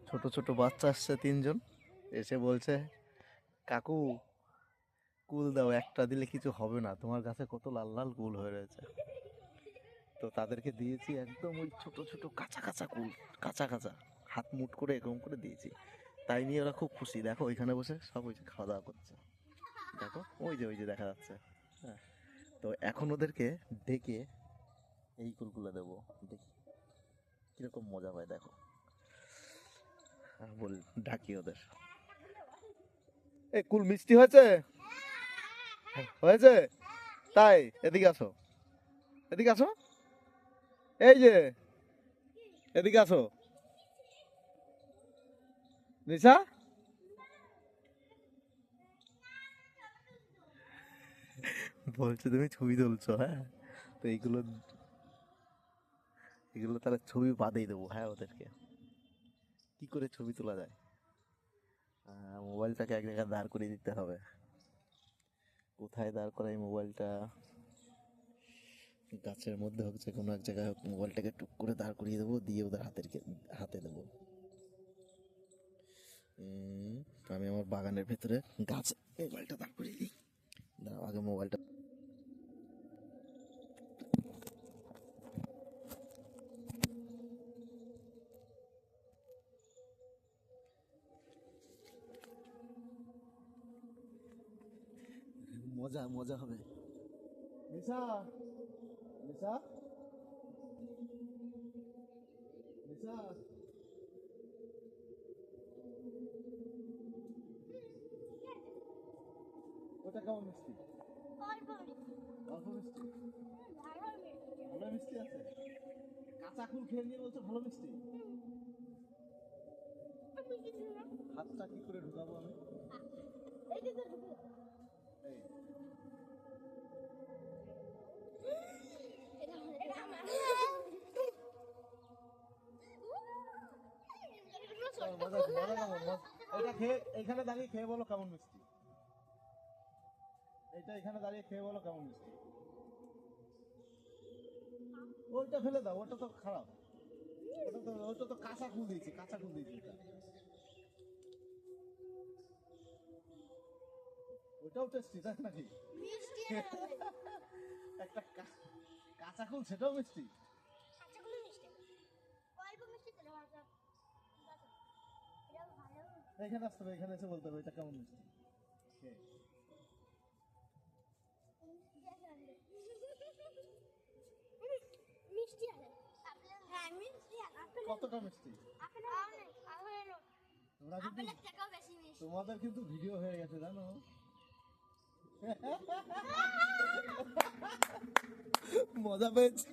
ছোট ছোট বাচ্চা আসছে 3জন, এসে বলছে কাকু কুল দাও, একটা দিলে কিছু হবে না, তোমার গাছে কত লাল লাল কুল হয়ে রয়েছে। তো তাদেরকে দিয়েছি একদম ওই ছোট ছোট কাঁচা কাঁচা কুল, কাঁচা কাঁচা, হাত মুট করে এরকম করে দিয়েছি। তাই নিয়ে ওরা খুব খুশি, দেখো ওইখানে বসে সব ওই যে খাওয়া দাওয়া করছে, দেখো ওই যে দেখা যাচ্ছে। হ্যাঁ, তো এখন ওদেরকে ডেকে এই কুলগুলো দেবো, দেখি কিরকম মজা হয় দেখো। বল, ডাকি ওদের, এই কুল মিষ্টি হয়েছে, হয়েছে তাই, এদিকে আসো, এদিকে আসো, এই যে এদিকে আসো নিশা। বলছে তুমি ছবি তুলছো, হ্যাঁ তো এইগুলো এগুলো তাহলে ছবি বাদেই দেবো। হ্যাঁ, ওদেরকে কি করে ছবি তোলা যায়, মোবাইলটাকে এক জায়গায় দাঁড় করিয়ে দিতে হবে। কোথায় দাঁড় করাই মোবাইলটা, গাছের মধ্যে হোক, যে কোনো এক জায়গায় হোক, মোবাইলটাকে টুক করে দাঁড় করিয়ে দেবো, দিয়ে ওদের হাতে দেবো। আমি আমার বাগানের ভেতরে গাছে মোবাইলটা দাঁড় করিয়ে দিই, দাঁড়াও আগে মোবাইলটা। মজা মজা হবে। নিশা, নিশা, নিশা, ওটা কেমন মিষ্টি? অল্প মিষ্টি, ভালো মিষ্টি আছে। কাঁচা কুল খেয়ে নিয়ে বলছো ভালো মিষ্টি। হাতটা কি করে ঢুকাবো আমি? এই এটা খেয়ে এখানে দাঁড়িয়ে খেয়ে বলো কেমন মিষ্টি। এটা এখানে দাঁড়িয়ে খেয়ে বলো কেমন মিষ্টি। ওইটা ফেলে দাও, ওটা তো খারাপ, ওটা তো কাঁচা কুল দিয়েছি, কাঁচা কুল দিয়েছি ওটা। ওটাও টেস্টি তাই নাকি? একটা কাঁচা কুল সেটাও মিষ্টি। এখানে আসতে হবে, এখানে এসে বলতে হবে এটা কেমন মিষ্টি। কতটা মিষ্টি? তোমাদের কিন্তু ভিডিও হয়ে গেছে জানো। মজা পেয়েছি।